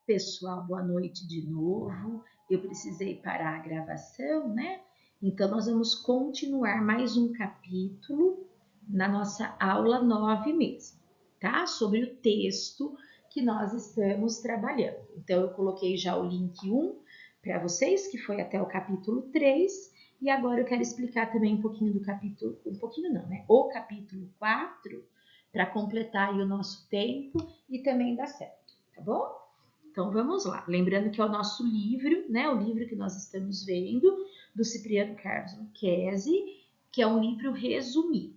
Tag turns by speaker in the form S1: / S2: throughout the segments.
S1: Pessoal, boa noite de novo. Eu precisei parar a gravação, né? Então, nós vamos continuar mais um capítulo na nossa aula 9 mesmo, tá? Sobre o texto que nós estamos trabalhando. Então, eu coloquei já o link 1 para vocês, que foi até o capítulo 3, e agora eu quero explicar também um pouquinho do capítulo, um pouquinho não, né? O capítulo 4, para completar aí o nosso tempo e também dar certo, tá bom? Então vamos lá, lembrando que é o nosso livro, né? O livro que nós estamos vendo, do Cipriano Carlos Lucchesi, que é um livro resumido,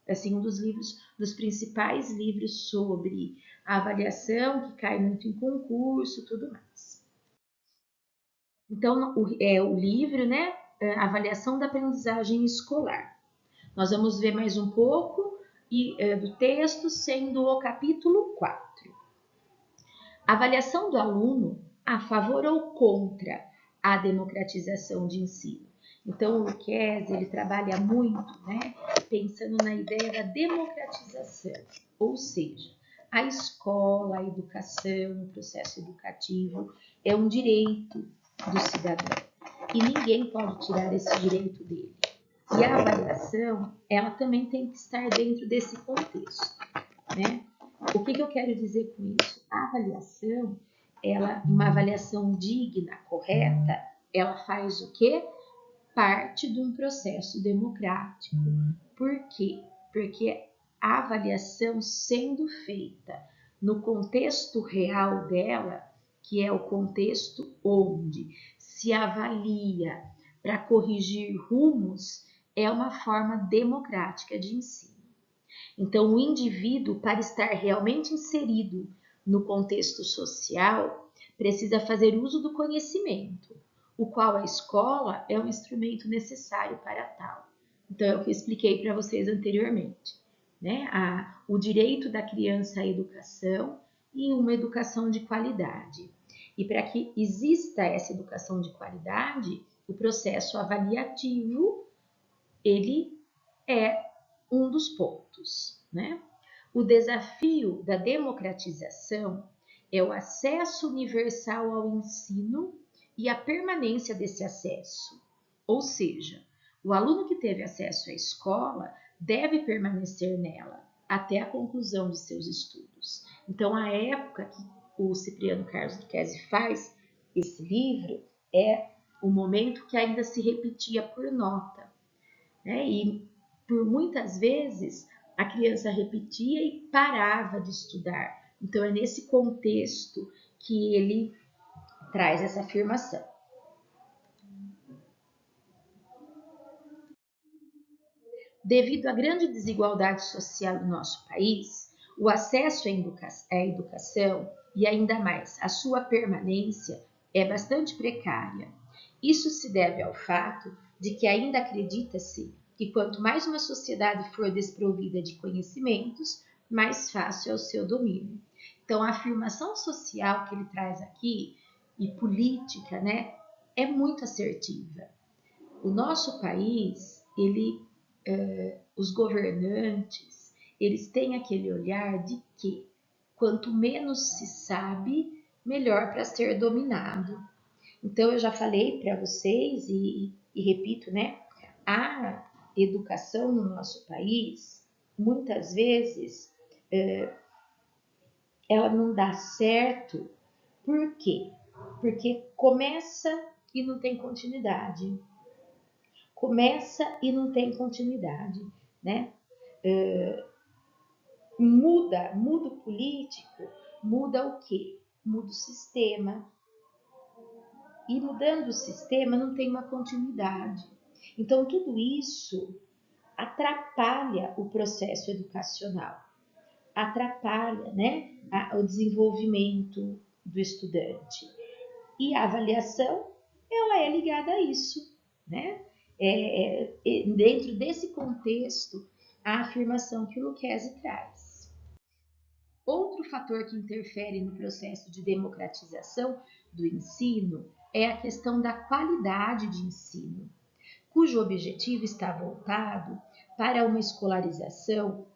S1: assim, um dos livros, dos principais livros sobre a avaliação, que cai muito em concurso, tudo mais. Então, o livro, né? Avaliação da aprendizagem escolar. Nós vamos ver mais um pouco do texto, sendo o capítulo 4. Avaliação do aluno a favor ou contra a democratização de ensino. Então, o Lucchesi, ele trabalha muito, né, pensando na ideia da democratização, ou seja, a escola, a educação, o processo educativo é um direito do cidadão e ninguém pode tirar esse direito dele. E a avaliação, ela também tem que estar dentro desse contexto, né? O que eu quero dizer com isso? A avaliação, uma avaliação digna, correta, ela faz o quê? Parte de um processo democrático. Por quê? Porque a avaliação sendo feita no contexto real dela, que é o contexto onde se avalia para corrigir rumos, é uma forma democrática de ensino. Então, o indivíduo, para estar realmente inserido no contexto social, precisa fazer uso do conhecimento, o qual a escola é um instrumento necessário para tal. Então, é o que eu expliquei para vocês anteriormente, né? O direito da criança à educação e uma educação de qualidade. E para que exista essa educação de qualidade, o processo avaliativo, ele é um dos pontos, né? O desafio da democratização é o acesso universal ao ensino e a permanência desse acesso. Ou seja, o aluno que teve acesso à escola deve permanecer nela até a conclusão de seus estudos. Então, a época que o Cipriano Carlos Lucchesi faz esse livro é o momento que ainda se repetia por nota, né? E por muitas vezes a criança repetia e parava de estudar. Então é nesse contexto que ele traz essa afirmação. Devido à grande desigualdade social do nosso país, o acesso à educação e ainda mais a sua permanência é bastante precária. Isso se deve ao fato de que ainda acredita-se que quanto mais uma sociedade for desprovida de conhecimentos, mais fácil é o seu domínio. Então, a afirmação social que ele traz aqui, e política, né, é muito assertiva. O nosso país, os governantes, eles têm aquele olhar de que quanto menos se sabe, melhor para ser dominado. Então, eu já falei para vocês e repito, né? A educação no nosso país, muitas vezes, ela não dá certo. Por quê? Porque começa e não tem continuidade. Começa e não tem continuidade, né? Muda o político, muda o quê? Muda o sistema. E mudando o sistema não tem uma continuidade. Então, tudo isso atrapalha o processo educacional, atrapalha, né, o desenvolvimento do estudante. E a avaliação, ela é ligada a isso, né? Dentro desse contexto, a afirmação que o Lucchesi traz. Outro fator que interfere no processo de democratização do ensino é a questão da qualidade de ensino, cujo objetivo está voltado para uma escolarização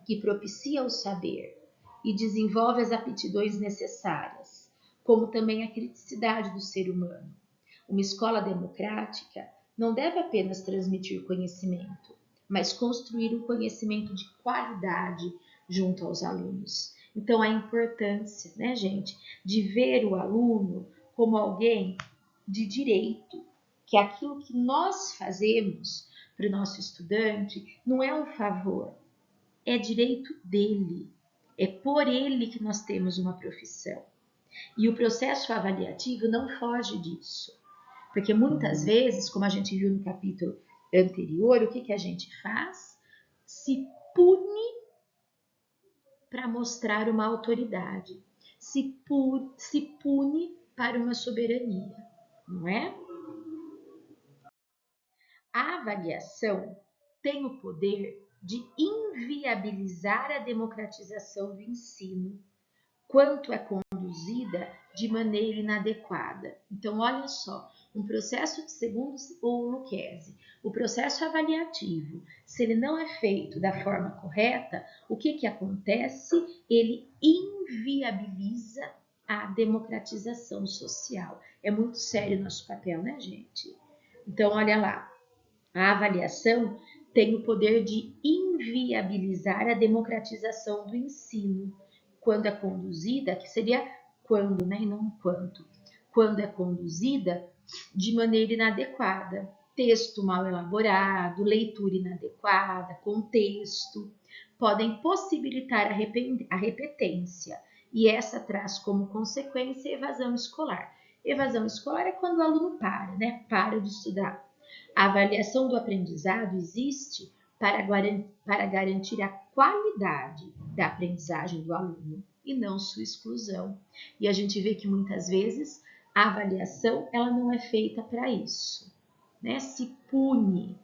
S1: que propicia o saber e desenvolve as aptidões necessárias, como também a criticidade do ser humano. Uma escola democrática não deve apenas transmitir conhecimento, mas construir um conhecimento de qualidade junto aos alunos. Então, a importância, né, gente, de ver o aluno como alguém de direito, que aquilo que nós fazemos para o nosso estudante não é um favor, é direito dele, é por ele que nós temos uma profissão. E o processo avaliativo não foge disso, porque muitas vezes, como a gente viu no capítulo anterior, o que a gente faz? Se pune para mostrar uma autoridade, se pune para uma soberania, não é? A avaliação tem o poder de inviabilizar a democratização do ensino, quanto é conduzida de maneira inadequada. Então, olha só, um processo, segundo o Lucchesi, o processo avaliativo, se ele não é feito da forma correta, o que acontece? Ele inviabiliza a democratização social. É muito sério o nosso papel, né, gente? Então, olha lá, a avaliação tem o poder de inviabilizar a democratização do ensino, quando é conduzida, que seria quando, né, e não quanto, quando é conduzida de maneira inadequada, texto mal elaborado, leitura inadequada, contexto, podem possibilitar a repetência, e essa traz como consequência evasão escolar. Evasão escolar é quando o aluno para, né, para de estudar. A avaliação do aprendizado existe para garantir a qualidade da aprendizagem do aluno e não sua exclusão. E a gente vê que muitas vezes a avaliação ela não é feita para isso, né? Se pune.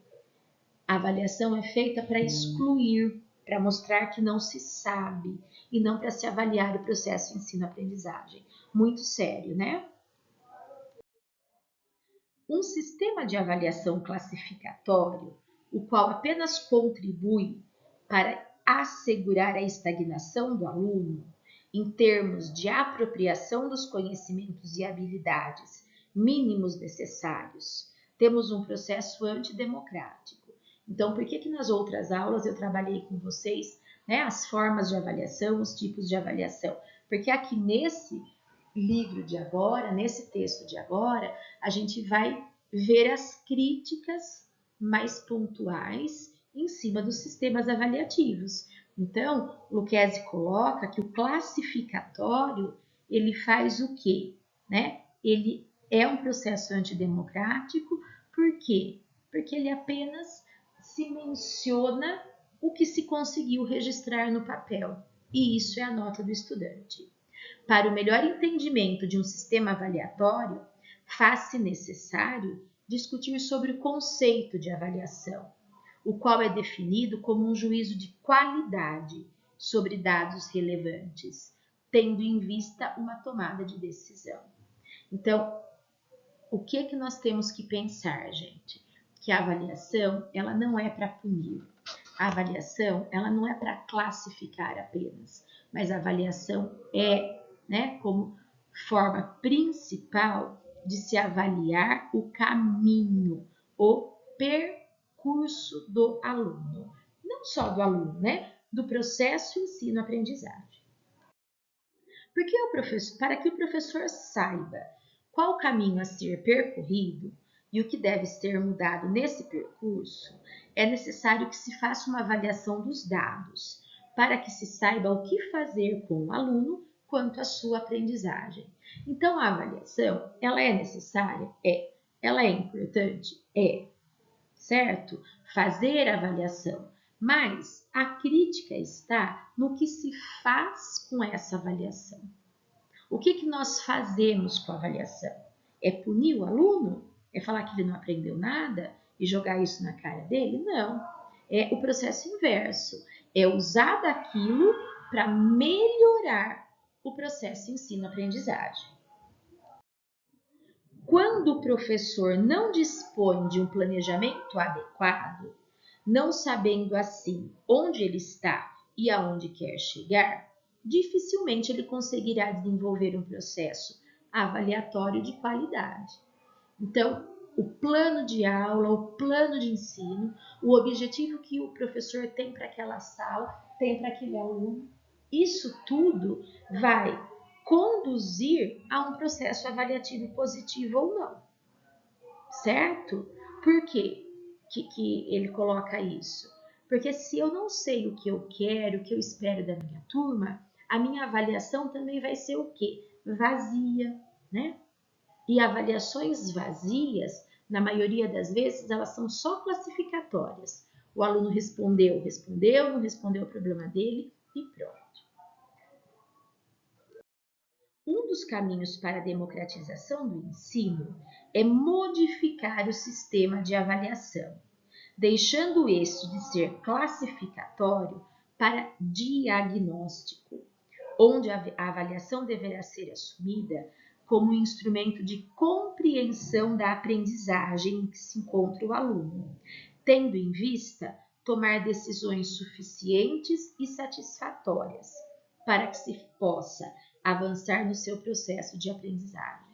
S1: A avaliação é feita para excluir, para mostrar que não se sabe e não para se avaliar o processo ensino-aprendizagem. Muito sério, né? Um sistema de avaliação classificatório, o qual apenas contribui para assegurar a estagnação do aluno em termos de apropriação dos conhecimentos e habilidades mínimos necessários, temos um processo antidemocrático. Então, por que nas outras aulas eu trabalhei com vocês, né, as formas de avaliação, os tipos de avaliação? Porque aqui nesse livro de agora, nesse texto de agora, a gente vai ver as críticas mais pontuais em cima dos sistemas avaliativos. Então, Lucchesi coloca que o classificatório, ele faz o quê? Né? Ele é um processo antidemocrático, por quê? Porque ele apenas se menciona o que se conseguiu registrar no papel, e isso é a nota do estudante. Para o melhor entendimento de um sistema avaliatório, faz-se necessário discutir sobre o conceito de avaliação, o qual é definido como um juízo de qualidade sobre dados relevantes, tendo em vista uma tomada de decisão. Então, o que nós temos que pensar, gente? Que a avaliação, ela não é para punir. A avaliação, ela não é para classificar apenas, mas a avaliação é, né, como forma principal de se avaliar o caminho, o percurso do aluno. Não só do aluno, né? Do processo ensino-aprendizagem. Porque para que o professor saiba qual o caminho a ser percorrido e o que deve ser mudado nesse percurso, é necessário que se faça uma avaliação dos dados, para que se saiba o que fazer com o aluno quanto à sua aprendizagem. Então, a avaliação, ela é necessária? É. Ela é importante? É. Certo? Fazer a avaliação. Mas a crítica está no que se faz com essa avaliação. O que nós fazemos com a avaliação? É punir o aluno? É falar que ele não aprendeu nada e jogar isso na cara dele? Não. É o processo inverso. É usar daquilo para melhorar o processo ensino-aprendizagem. Quando o professor não dispõe de um planejamento adequado, não sabendo assim onde ele está e aonde quer chegar, dificilmente ele conseguirá desenvolver um processo avaliatório de qualidade. Então, o plano de aula, o plano de ensino, o objetivo que o professor tem para aquela sala, tem para aquele aluno, isso tudo vai conduzir a um processo avaliativo positivo ou não, certo? Por quê que ele coloca isso? Porque se eu não sei o que eu quero, o que eu espero da minha turma, a minha avaliação também vai ser o quê? Vazia, né? E avaliações vazias, na maioria das vezes, elas são só classificatórias. O aluno respondeu, não respondeu o problema dele e pronto. Um dos caminhos para a democratização do ensino é modificar o sistema de avaliação, deixando este de ser classificatório para diagnóstico, onde a avaliação deverá ser assumida como um instrumento de compreensão da aprendizagem em que se encontra o aluno, tendo em vista tomar decisões suficientes e satisfatórias para que se possa avançar no seu processo de aprendizagem.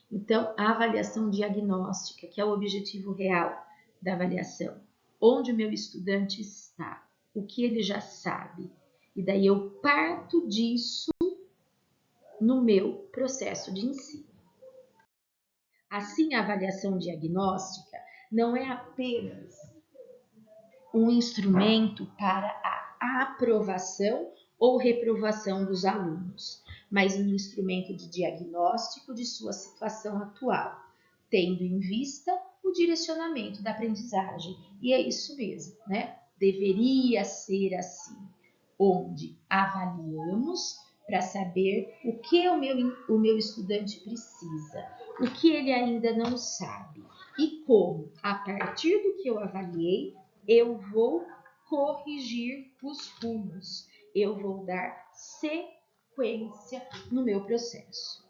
S1: Então, a avaliação diagnóstica, que é o objetivo real da avaliação, onde o meu estudante está, o que ele já sabe, e daí eu parto disso no meu processo de ensino. Assim, a avaliação diagnóstica não é apenas um instrumento para a aprovação ou reprovação dos alunos, mas um instrumento de diagnóstico de sua situação atual, tendo em vista o direcionamento da aprendizagem. E é isso mesmo, né? Deveria ser assim, onde avaliamos para saber o que o meu estudante precisa, o que ele ainda não sabe e como, a partir do que eu avaliei, eu vou corrigir os rumos, eu vou dar sequência no meu processo.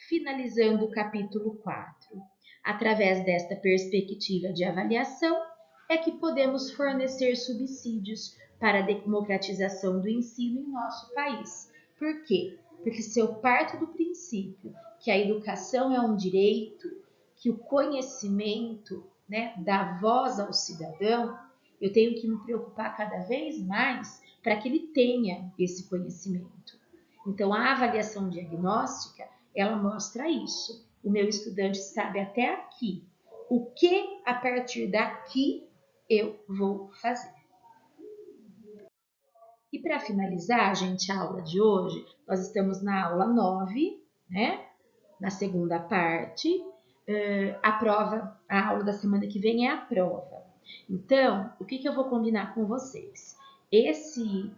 S1: Finalizando o capítulo 4, através desta perspectiva de avaliação, é que podemos fornecer subsídios para a democratização do ensino em nosso país. Por quê? Porque se eu parto do princípio que a educação é um direito, que o conhecimento, né, dá voz ao cidadão, eu tenho que me preocupar cada vez mais para que ele tenha esse conhecimento. Então, a avaliação diagnóstica, ela mostra isso. O meu estudante sabe até aqui. O que a partir daqui eu vou fazer? E para finalizar, gente, a aula de hoje, nós estamos na aula 9, né? Na segunda parte. A aula da semana que vem é a prova. Então, o que eu vou combinar com vocês? Esse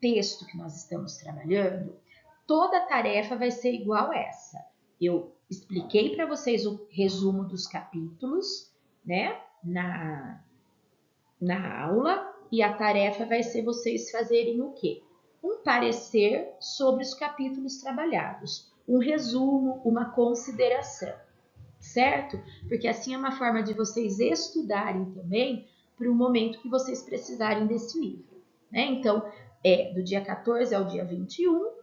S1: texto que nós estamos trabalhando, toda tarefa vai ser igual essa. Eu expliquei para vocês o resumo dos capítulos, né, na aula, e a tarefa vai ser vocês fazerem o quê? Um parecer sobre os capítulos trabalhados, um resumo, uma consideração, certo? Porque assim é uma forma de vocês estudarem também para o momento que vocês precisarem desse livro, né? Então, do dia 14 ao dia 21.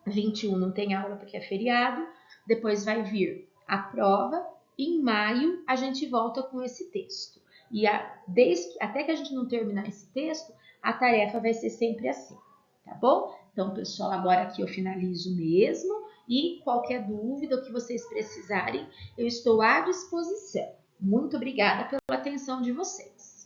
S1: 21 não tem aula porque é feriado. Depois vai vir a prova. E em maio a gente volta com esse texto. E até que a gente não terminar esse texto, a tarefa vai ser sempre assim, tá bom? Então, pessoal, agora aqui eu finalizo mesmo. E qualquer dúvida, o que vocês precisarem, eu estou à disposição. Muito obrigada pela atenção de vocês.